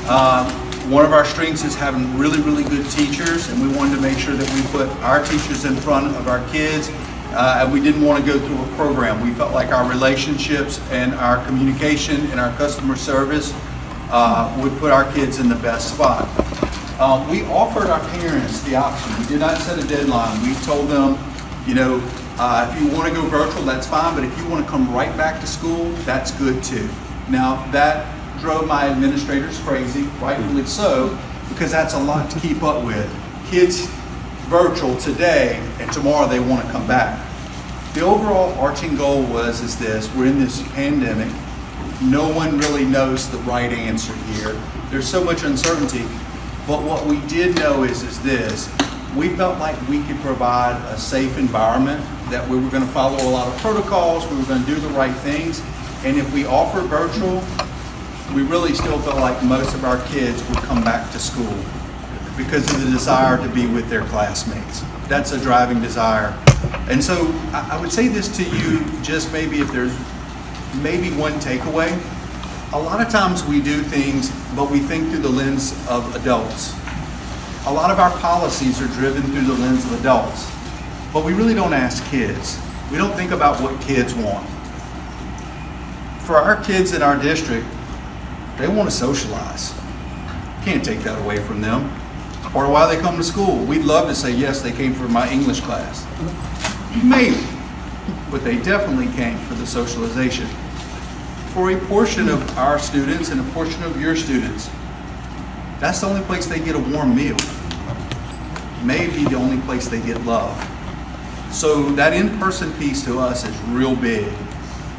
One of our strengths is having really, really good teachers, and we wanted to make sure that we put our teachers in front of our kids, and we didn't want to go through a program. We felt like our relationships and our communication and our customer service would put our kids in the best spot. We offered our parents the option. We did not set a deadline. We told them, you know, if you want to go virtual, that's fine, but if you want to come right back to school, that's good too. Now, that drove my administrators crazy, rightfully so, because that's a lot to keep up with. Kids virtual today, and tomorrow they want to come back. The overall arching goal is this: we're in this pandemic. No one really knows the right answer here. There's so much uncertainty, but what we did know is this: we felt like we could provide a safe environment, that we were going to follow a lot of protocols, we were going to do the right things, and if we offer virtual, we really still felt like most of our kids would come back to school because of the desire to be with their classmates. That's a driving desire. And so I would say this to you, just maybe if there's maybe one takeaway. A lot of times we do things, but we think through the lens of adults. A lot of our policies are driven through the lens of adults, but we really don't ask kids. We don't think about what kids want. For our kids in our district, they want to socialize. Can't take that away from them. Or why they come to school. We'd love to say, yes, they came for my English class. Maybe, but they definitely came for the socialization. For a portion of our students and a portion of your students, that's the only place they get a warm meal. Maybe the only place they get love. So that in-person piece to us is real big.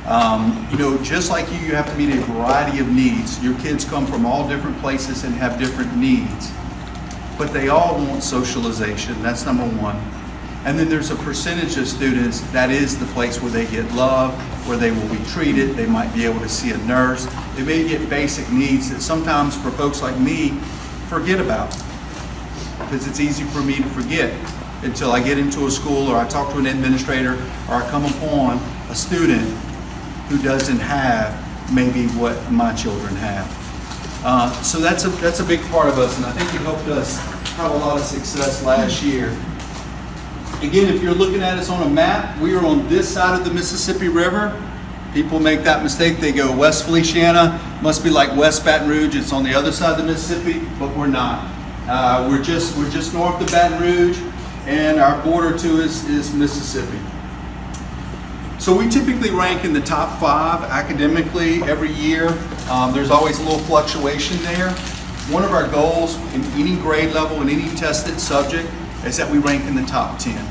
You know, just like you have to meet a variety of needs. Your kids come from all different places and have different needs. But they all want socialization. That's number one. And then there's a percentage of students that is the place where they get love, where they will be treated. They might be able to see a nurse. They may get basic needs that sometimes for folks like me forget about, because it's easy for me to forget until I get into a school or I talk to an administrator or I come upon a student who doesn't have maybe what my children have. So that's a big part of us, and I think it helped us have a lot of success last year. Again, if you're looking at us on a map, we are on this side of the Mississippi River. People make that mistake. They go West Feliciana, must be like West Baton Rouge. It's on the other side of the Mississippi, but we're not. We're just north of Baton Rouge, and our border to us is Mississippi. So we typically rank in the top 5 academically every year. There's always a little fluctuation there. One of our goals in any grade level, in any tested subject, is that we rank in the top 10.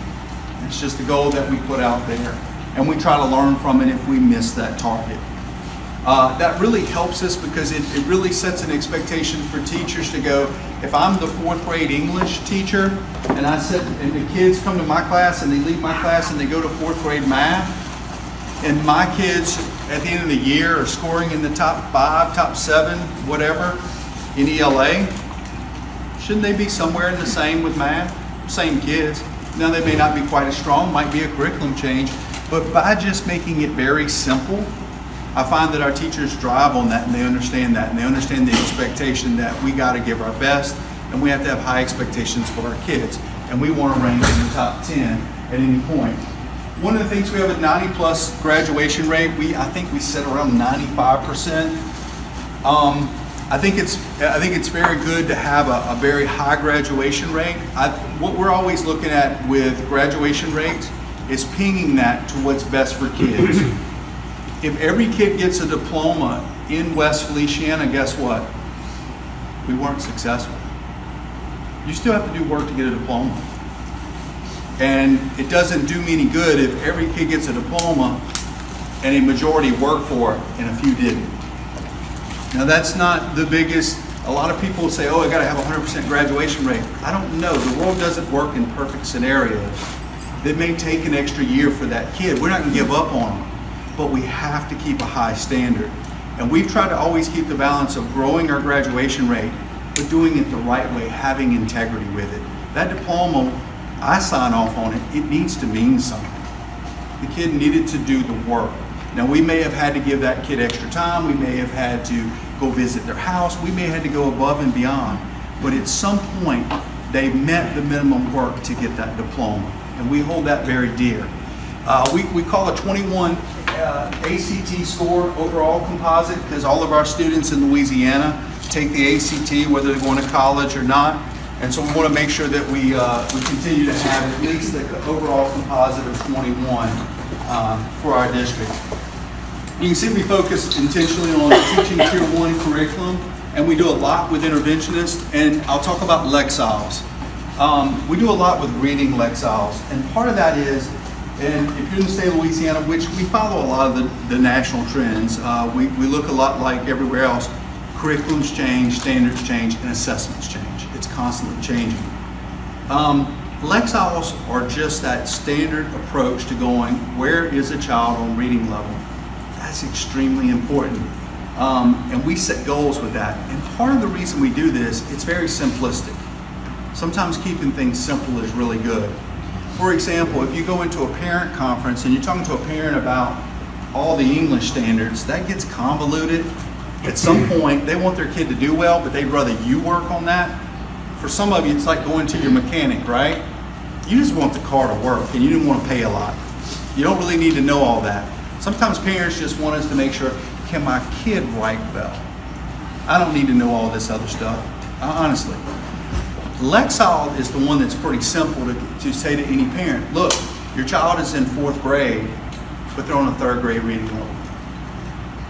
It's just the goal that we put out there. And we try to learn from it if we miss that target. That really helps us because it really sets an expectation for teachers to go, if I'm the 4th grade English teacher and and the kids come to my class and they leave my class and they go to 4th grade math, and my kids at the end of the year are scoring in the top 5, top 7, whatever, in ELA, shouldn't they be somewhere in the same with math? Same kids. Now they may not be quite as strong, might be a curriculum change, but by just making it very simple, I find that our teachers drive on that and they understand that, and they understand the expectation that we got to give our best and we have to have high expectations for our kids, and we want to rank in the top 10 at any point. One of the things, we have a 90+ graduation rate. I think we sit around 95%. I think it's very good to have a very high graduation rate. What we're always looking at with graduation rates is pinging that to what's best for kids. If every kid gets a diploma in West Feliciana, guess what? We weren't successful. You still have to do work to get a diploma. And it doesn't do me any good if every kid gets a diploma and a majority work for it and a few didn't. Now that's not the biggest. A lot of people say, oh, I gotta have a 100% graduation rate. I don't know, the world doesn't work in perfect scenarios. It may take an extra year for that kid. We're not gonna give up on them, but we have to keep a high standard. And we've tried to always keep the balance of growing our graduation rate, but doing it the right way, having integrity with it. That diploma, I sign off on it, it needs to mean something. The kid needed to do the work. Now, we may have had to give that kid extra time, we may have had to go visit their house, we may have had to go above and beyond, but at some point, they met the minimum work to get that diploma, and we hold that very dear. We call a 21 ACT score overall composite because all of our students in Louisiana take the ACT whether they're going to college or not, and so we want to make sure that we continue to have at least the overall composite of 21 for our district. You can see we focus intentionally on teaching Tier 1 curriculum, and we do a lot with interventionists, and I'll talk about Lexiles. We do a lot with reading Lexiles, and part of that is, and if you're in the state of Louisiana, which we follow a lot of the national trends, we look a lot like everywhere else. Curriculums change, standards change, and assessments change. It's constantly changing. Lexiles are just that standard approach to going, where is a child on reading level? That's extremely important. And we set goals with that. And part of the reason we do this, it's very simplistic. Sometimes keeping things simple is really good. For example, if you go into a parent conference and you're talking to a parent about all the English standards, that gets convoluted. At some point, they want their kid to do well, but they'd rather you work on that. For some of you, it's like going to your mechanic, right? You just want the car to work and you didn't want to pay a lot. You don't really need to know all that. Sometimes parents just want us to make sure, can my kid write well? I don't need to know all this other stuff, honestly. Lexile is the one that's pretty simple to say to any parent, look, your child is in 4th grade, but they're on a 3rd grade reading level.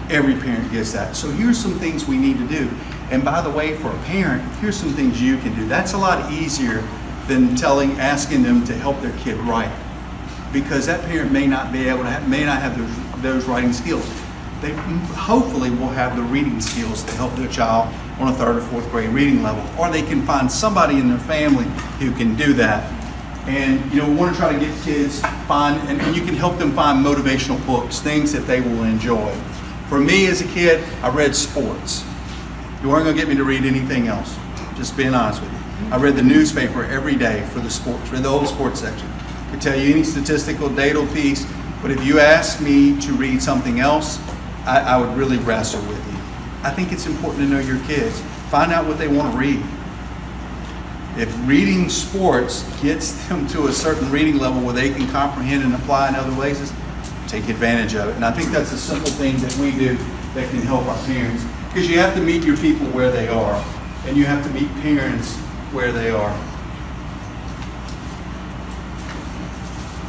Every parent gets that. So here's some things we need to do. And by the way, for a parent, here's some things you can do. That's a lot easier than asking them to help their kid write, because that parent may not be able to may not have those writing skills. They hopefully will have the reading skills to help their child on a 3rd or 4th grade reading level, or they can find somebody in their family who can do that. And we want to try to get kids and you can help them find motivational books, things that they will enjoy. For me as a kid, I read sports. You weren't going to get me to read anything else, just being honest with you. I read the newspaper every day for the sports, read the whole sports section. I could tell you any statistical data piece, but if you asked me to read something else, I would really wrestle with you. I think it's important to know your kids. Find out what they want to read. If reading sports gets them to a certain reading level where they can comprehend and apply in other places, take advantage of it. And I think that's a simple thing that we do that can help our parents, because you have to meet your people where they are, and you have to meet parents where they are.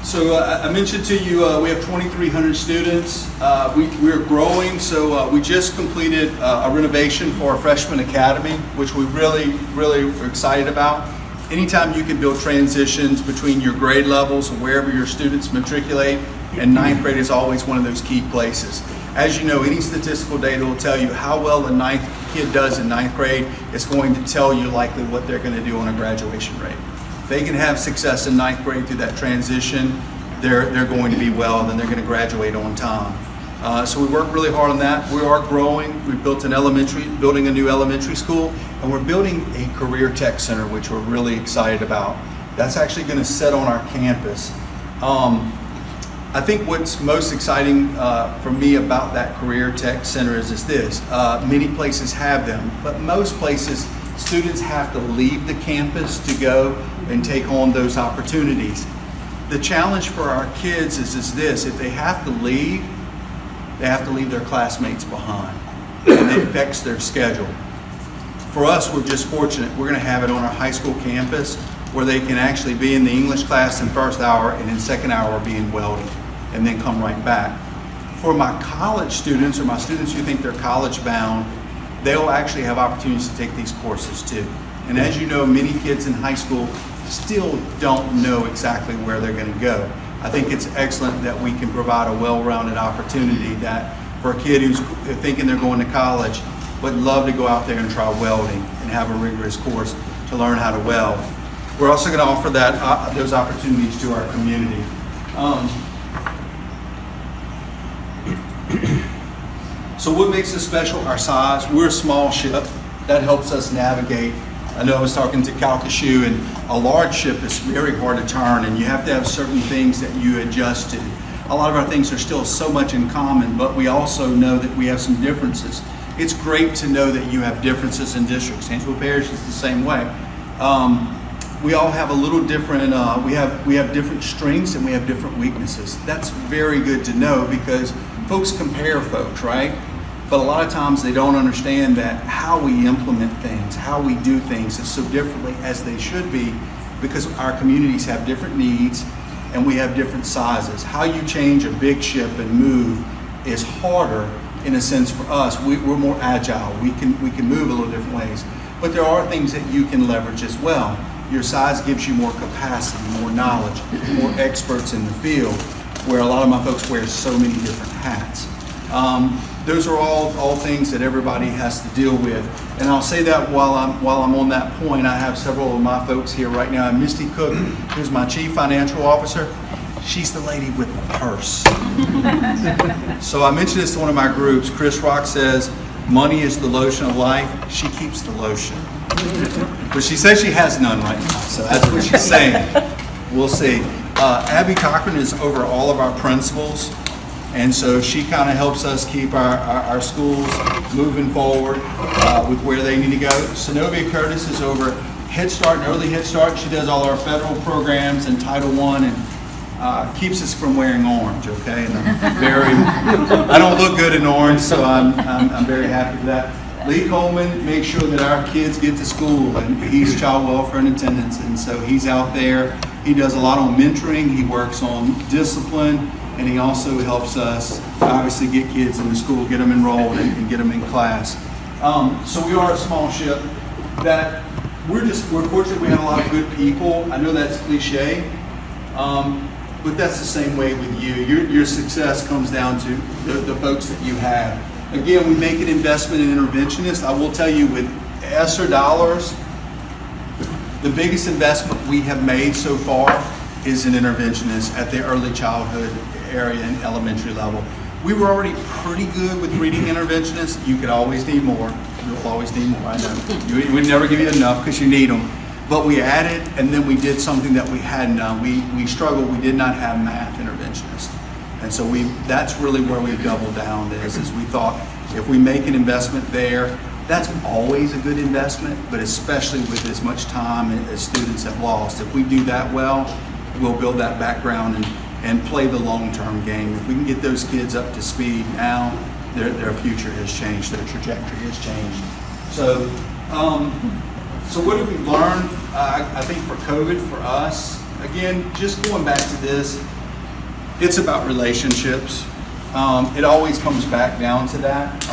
So I mentioned to you we have 2,300 students. We're growing, so we just completed a renovation for our freshman academy, which we really are excited about. Anytime you can build transitions between your grade levels and wherever your students matriculate, and 9th grade is always one of those key places. As you know, any statistical data will tell you how well the kid does in 9th grade. It's going to tell you likely what they're going to do on a graduation rate. If they can have success in 9th grade through that transition, they're going to be well, and then they're going to graduate on time. So we work really hard on that. We are growing. We've built building a new elementary school, and we're building a career tech center, which we're really excited about. That's actually going to sit on our campus. I think what's most exciting for me about that career tech center is this. Many places have them, but most places, students have to leave the campus to go and take on those opportunities. The challenge for our kids is this: if they have to leave their classmates behind, and it affects their schedule. For us, we're just fortunate. We're going to have it on our high school campus where they can actually be in the English class in first hour, and in second hour be in welding, and then come right back. For my college students, or my students who think they're college bound, they'll actually have opportunities to take these courses too. And as you know, many kids in high school still don't know exactly where they're going to go. I think it's excellent that we can provide a well-rounded opportunity that for a kid who's thinking they're going to college would love to go out there and try welding and have a rigorous course to learn how to weld. We're also going to offer those opportunities to our community. So what makes us special? Our size. We're a small ship. That helps us navigate. I know I was talking to Calcasieu, and a large ship is very hard to turn, and you have to have certain things that you adjust to. a lot of our things are still so much in common, but we also know that we have some differences. It's great to know that you have differences in districts. Hansville Parish is the same way. We all have a little different, we have different strengths and we have different weaknesses. That's very good to know because folks compare folks, right? But a lot of times they don't understand that how we implement things, how we do things is so differently as they should be because our communities have different needs and we have different sizes. How you change a big ship and move is harder in a sense for us. We're more agile. We can move a little different ways. But there are things that you can leverage as well. Your size gives you more capacity, more knowledge, more experts in the field, where a lot of my folks wear so many different hats. Those are all things that everybody has to deal with. And I'll say that while I'm on that point, I have several of my folks here right now. And Misty Cook, who's my Chief Financial Officer, she's the lady with the purse. So I mentioned this to one of my groups. Chris Rock says, money is the lotion of life. She keeps the lotion. But she says she has none right now, so that's what she's saying. We'll see. Abby Cochran is over all of our principals, and so she kind of helps us keep our schools moving forward with where they need to go. Zenobia Curtis is over Head Start and Early Head Start. She does all our federal programs and Title I and keeps us from wearing orange, okay? And I don't look good in orange, so I'm very happy for that. Lee Coleman makes sure that our kids get to school, and he's child welfare and attendance, and so he's out there. He does a lot on mentoring, he works on discipline, and he also helps us obviously get kids into school, get them enrolled, and get them in class. So we are a small ship that we're fortunate we have a lot of good people. I know that's cliche, but that's the same way with you. Your success comes down to the folks that you have. Again, we make an investment in interventionists. I will tell you, with ESSER dollars, the biggest investment we have made so far is in interventionists at the early childhood area and elementary level. We were already pretty good with reading interventionists. You could always need more. You'll always need more, I know. We'd never give you enough because you need them. But we added, and then we did something that we hadn't done. We struggled. We did not have math interventionists. And so that's really where we doubled down is we thought if we make an investment there, that's always a good investment, but especially with as much time as students have lost. If we do that well, we'll build that background and play the long-term game. If we can get those kids up to speed now, their future has changed, their trajectory has changed. So, so what did we learn? I think for COVID, for us, again, just going back to this, it's about relationships. It always comes back down to that.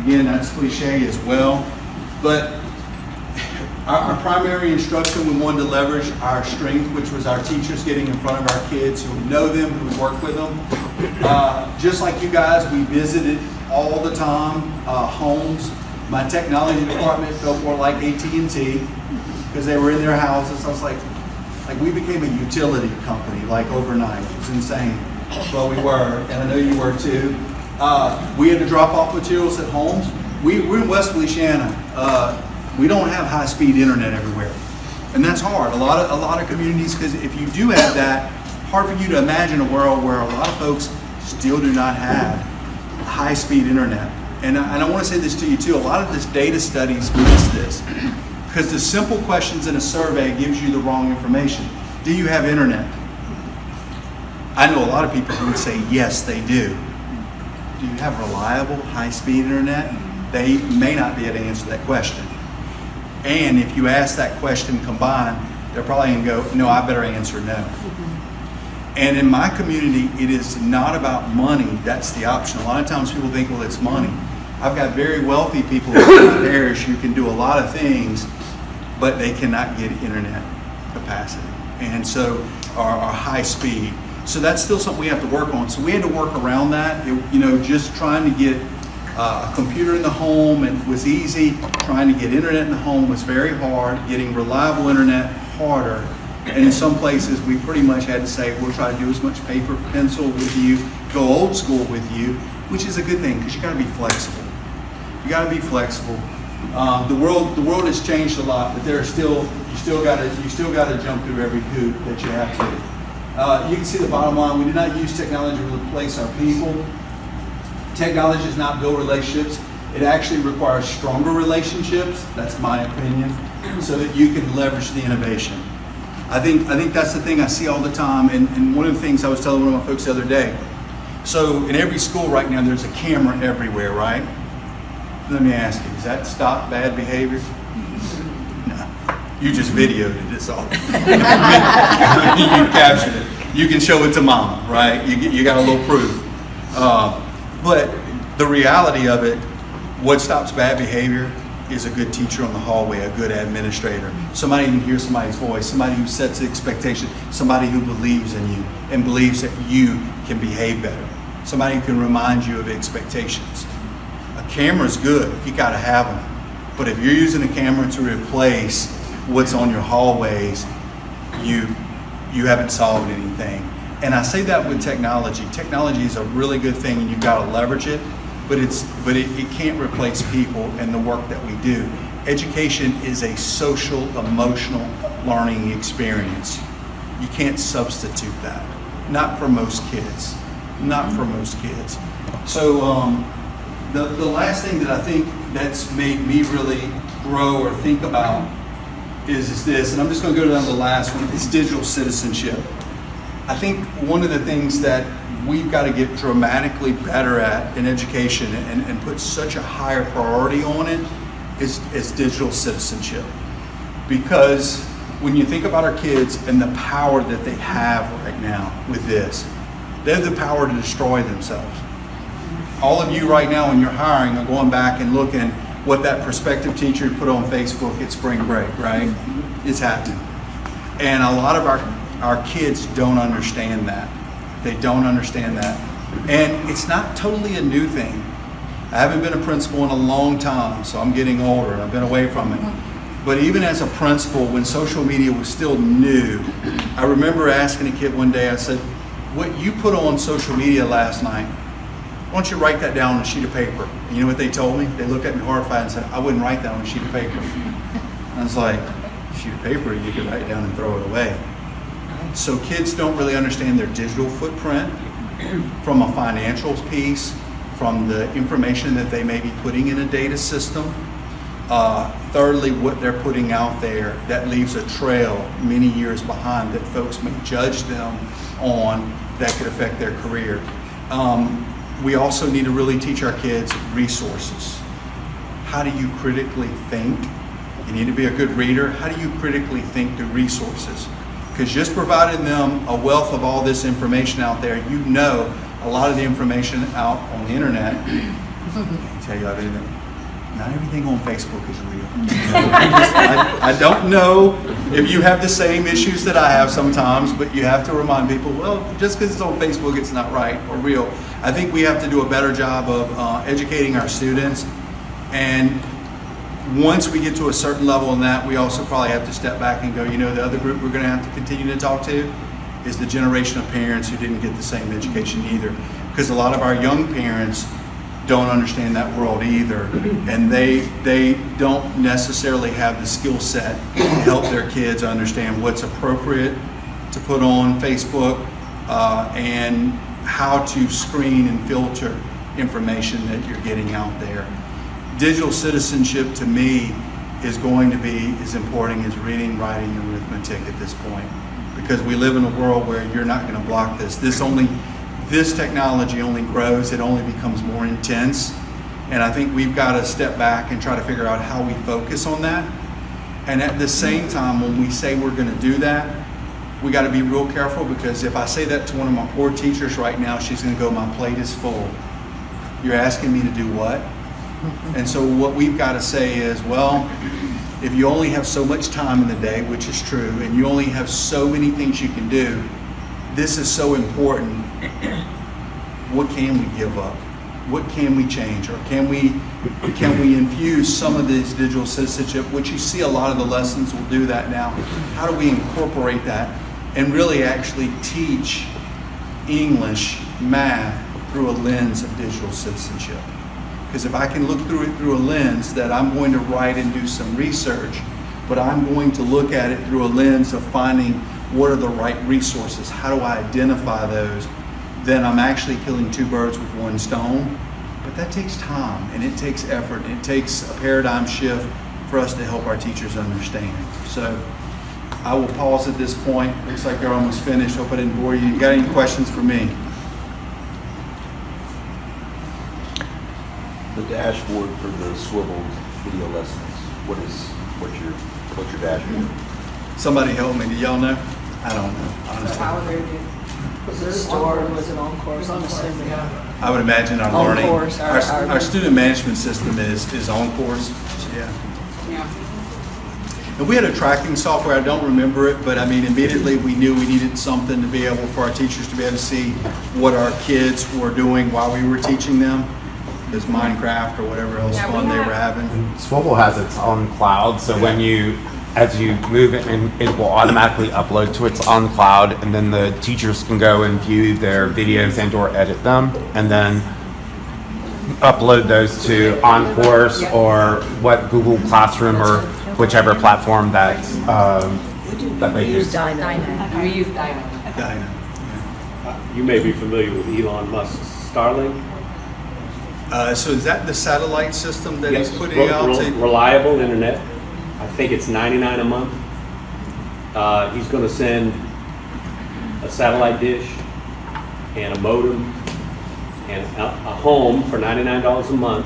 Again, that's cliche as well. But our primary instruction, we wanted to leverage our strength, which was our teachers getting in front of our kids who know them, who work with them. Just like you guys, we visited all the time, homes. My technology department felt more like AT&T because they were in their houses. I was like we became a utility company like overnight. It was insane. Well, we were, and I know you were too. We had to drop off materials at homes. We're in West Feliciana. We don't have high-speed internet everywhere, and that's hard. A lot of communities, because if you do have that, hard for you to imagine a world where a lot of folks still do not have high-speed internet. And I want to say this to you too. A lot of this data studies miss this. Because the simple questions in a survey gives you the wrong information. Do you have internet? I know a lot of people who would say, yes, they do. Do you have reliable, high-speed internet? They may not be able to answer that question. And if you ask that question combined, they're probably going to go, no, I better answer no. And in my community, it is not about money. That's the option. A lot of times people think, well, it's money. I've got very wealthy people in my parish who can do a lot of things, but they cannot get internet capacity. And so, or high speed. So that's still something we have to work on. So we had to work around that. Just trying to get a computer in the home, it was easy. Trying to get internet in the home was very hard. Getting reliable internet, harder. And in some places, we pretty much had to say, we'll try to do as much paper, pencil with you, go old school with you, which is a good thing because you got to be flexible. You got to be flexible. The world has changed a lot, but you still got to jump through every hoop that you have to. You can see the bottom line. We do not use technology to replace our people. Technology does not build relationships. It actually requires stronger relationships, that's my opinion, so that you can leverage the innovation. I think that's the thing I see all the time, and one of the things I was telling one of my folks the other day, so in every school right now there's a camera everywhere, right? Let me ask you, does that stop bad behavior? No. You just videoed it, it's all. You captured it. You can show it to mama, right? You got a little proof. But the reality of it, what stops bad behavior is a good teacher on the hallway, a good administrator, somebody who can hear somebody's voice, somebody who sets the expectation, somebody who believes in you and believes that you can behave better, somebody who can remind you of expectations. A camera's good, you gotta have them. But if you're using a camera to replace what's on your hallways, you haven't solved anything. And I say that with technology. Technology is a really good thing and you've gotta leverage it. But it can't replace people and the work that we do. Education is a social, emotional learning experience. You can't substitute that. Not for most kids. Not for most kids. So the last thing that I think that's made me really grow or think about is this, and I'm just going to go down to the last one, it's digital citizenship. I think one of the things that we've got to get dramatically better at in education and put such a higher priority on it is digital citizenship. Because when you think about our kids and the power that they have right now with this, they have the power to destroy themselves. All of you right now when you're hiring are going back and looking what that prospective teacher put on Facebook at spring break, right? It's happening. And a lot of our kids don't understand that. They don't understand that. And it's not totally a new thing. I haven't been a principal in a long time, so I'm getting older and I've been away from it. But even as a principal, when social media was still new, I remember asking a kid one day, I said, what you put on social media last night, why don't you write that down on a sheet of paper? And you know what they told me? They looked at me horrified and said, I wouldn't write that on a sheet of paper. And I was like, a sheet of paper, you could write it down and throw it away. So kids don't really understand their digital footprint from a financial piece, from the information that they may be putting in a data system. Thirdly, what they're putting out there that leaves a trail many years behind that folks may judge them on that could affect their career. We also need to really teach our kids resources. How do you critically think? You need to be a good reader. How do you critically think through resources? Because just providing them a wealth of all this information out there, you know a lot of the information out on the internet, I can tell you everything. Not everything on Facebook is real. I don't know if you have the same issues that I have sometimes, but you have to remind people, well, just because it's on Facebook, it's not right or real. I think we have to do a better job of educating our students. And once we get to a certain level in that, we also probably have to step back and go, you know, the other group we're going to have to continue to talk to is the generation of parents who didn't get the same education either. Because a lot of our young parents don't understand that world either, and they don't necessarily have the skill set to help their kids understand what's appropriate to put on Facebook and how to screen and filter information that you're getting out there. Digital citizenship to me is going to be as important as reading, writing, and arithmetic at this point, because we live in a world where you're not going to block this. This technology only grows, it only becomes more intense, and I think we've got to step back and try to figure out how we focus on that. And at the same time, when we say we're going to do that, we got to be real careful, because if I say that to one of my poor teachers right now, she's going to go, my plate is full. You're asking me to do what? And so what we've got to say is, well, if you only have so much time in the day, which is true, and you only have so many things you can do, this is so important. What can we give up? What can we change? Or can we infuse some of this digital citizenship, which you see a lot of the lessons will do that now. How do we incorporate that and really actually teach English, math through a lens of digital citizenship? Because if I can look through it through a lens that I'm going to write and do some research, but I'm going to look at it through a lens of finding what are the right resources, how do I identify those, then I'm actually killing two birds with one stone. But that takes time, and it takes effort, and it takes a paradigm shift for us to help our teachers understand. So I will pause at this point. Looks like they're almost finished. Hope I didn't bore you. You got any questions for me? The dashboard for the swiveled video lessons. What's your dashboard? Somebody help me. Do y'all know? I don't know, honestly. Was it stored? Was it on course? I'm assuming. I would imagine our On learning, course, our student management system is on course. Yeah. And we had a tracking software. I don't remember it, but I mean, immediately we knew we needed something to be able for our teachers to be able to see what our kids were doing while we were teaching them. This Minecraft or whatever else fun they were having. Swivel has its own cloud, so as you move it, and it will automatically upload to its own cloud, and then the teachers can go and view their videos and or edit them, and then upload those to OnCourse or what Google Classroom or whichever platform that they use. Dyno. We use Dyno. Dyna, yeah. You may be familiar with Elon Musk's Starlink. So is that the satellite system that he's putting out? Reliable internet. I think it's $99 a month. He's going to send a satellite dish and a modem, and a home for $99 a month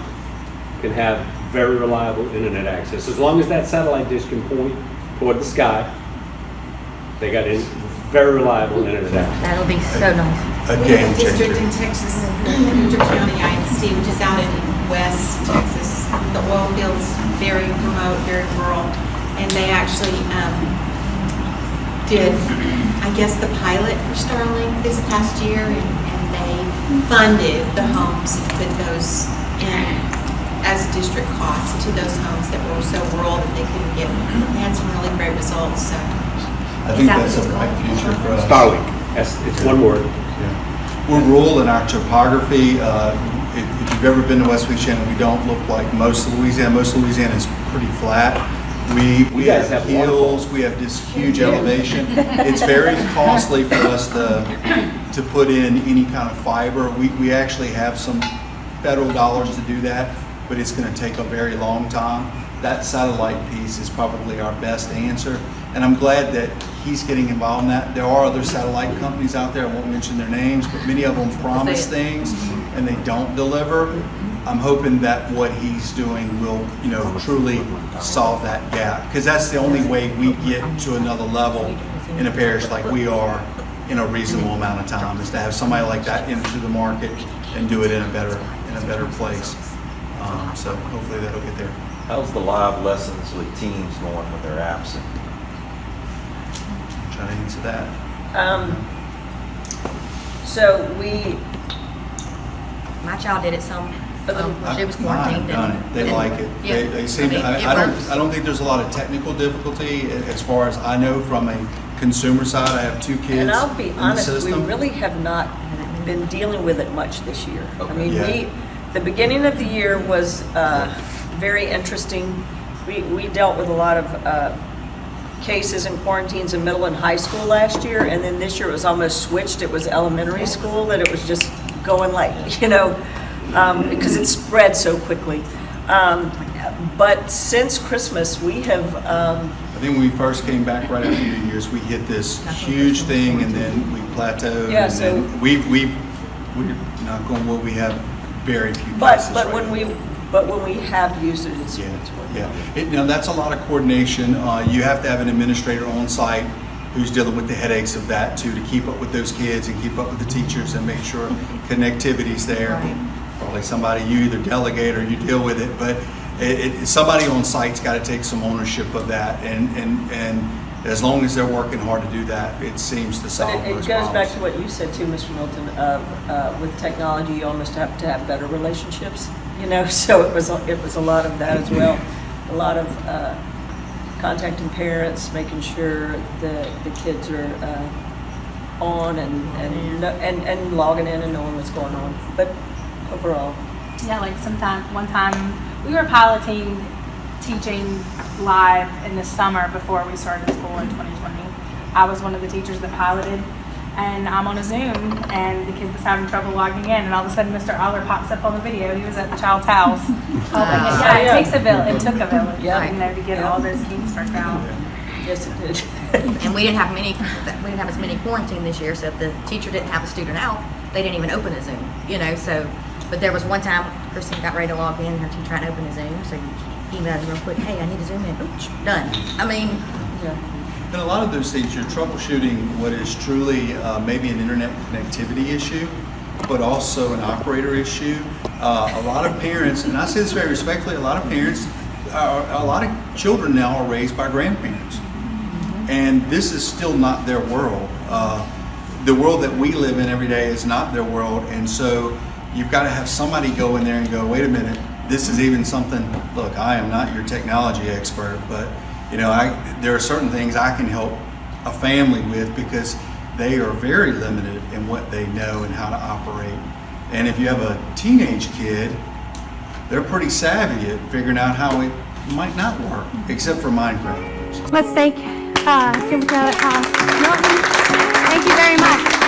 can have very reliable internet access. As long as that satellite dish can point toward the sky, they got very reliable internet access. That'll be so nice. A We game have a district changer. in Texas, Interventionist INC, which is out in West Texas. The oil field's very remote, very rural, and they actually did, I guess, the pilot for Starlink this past year, and they funded the homes and put those in as district costs to those homes that were so rural that they couldn't get. They had some really great results. So I think that's a bright future for us. Starlink. It's one word. Yeah. We're rural in our topography. If you've ever been to West Feliciana, we don't look like most of Louisiana. Most of Louisiana is pretty flat. We guys have have hills. We have this huge elevation. It's very costly for us to put in any kind of fiber. We actually have some federal dollars to do that, but it's going to take a very long time. That satellite piece is probably our best answer, and I'm glad that he's getting involved in that. There are other satellite companies out there, I won't mention their names, but many of them promise things and they don't deliver. I'm hoping that what he's doing will, truly solve that gap, because that's the only way we get to another level in a parish like we are in a reasonable amount of time, is to have somebody like that enter the market and do it in a better place. So hopefully that'll get there. How's the live lessons with teams going when they're absent? Trying to answer that. So My child did it some. She was Mine have quarantined. done it. They like it. Yeah. They seem to, It I works. don't think there's a lot of technical difficulty as far as I know from a consumer side. I have two kids And I'll be in the honest, we system. really have not been dealing with it much this year. I mean, Yeah. the beginning of the year was very interesting. We dealt with a lot of cases and quarantines in middle and high school last year, and then this year it was almost switched. It was elementary school, that it was just going like, because it spread so quickly. But since Christmas, we have, I think when we first came back right after New Year's, we hit this huge thing and then we plateaued. Yeah, and so- then we're not going well. We have very few but cases but right when now. we have used it, it's Yeah, worked. yeah. That's a lot of coordination. You have to have an administrator on site who's dealing with the headaches of that too, to keep up with those kids and keep up with the teachers and make sure connectivity's there. Probably somebody you either delegate or you deal with it, but somebody on site's got to take some ownership of that, and as long as they're working hard to do that, it seems to But solve it those goes back problems. to what you said too, Mr. Milton, with technology, you almost have to have better relationships, so it was a lot of that as well. A lot of contacting parents, making sure the kids are on and logging in and knowing what's going on. But overall, Yeah, like one time we were piloting teaching live in the summer before we started school in 2020. I was one of the teachers that piloted, and I'm on a Zoom, and the kid was having trouble logging in, and all of a sudden Mr. Aller pops up on the video. He was at the child's house. Yeah, it takes a village. It took a village, Yeah. to get all those kinks worked out. Yes, it did. And we didn't have as many quarantine this year, so if the teacher didn't have a student out, they didn't even open a Zoom, so, but there was one time Christine got ready to log in, her teacher tried to open a Zoom, so you emailed real quick, hey, I need to Zoom in, oops, done. I mean, And a lot of those things, you're troubleshooting what is truly maybe an internet connectivity issue, but also an operator issue. A lot of parents, and I say this very respectfully, a lot of children now are raised by grandparents. And this is still not their world. The world that we live in every day is not their world. And so you've got to have somebody go in there and go, wait a minute, this is even something, look, I am not your technology expert, but there are certain things I can help a family with because they are very limited in what they know and how to operate. And if you have a teenage kid, they're pretty savvy at figuring out how it might not work, except for Minecraft. Let's thank Superintendent Hollis. Milton, thank you very much.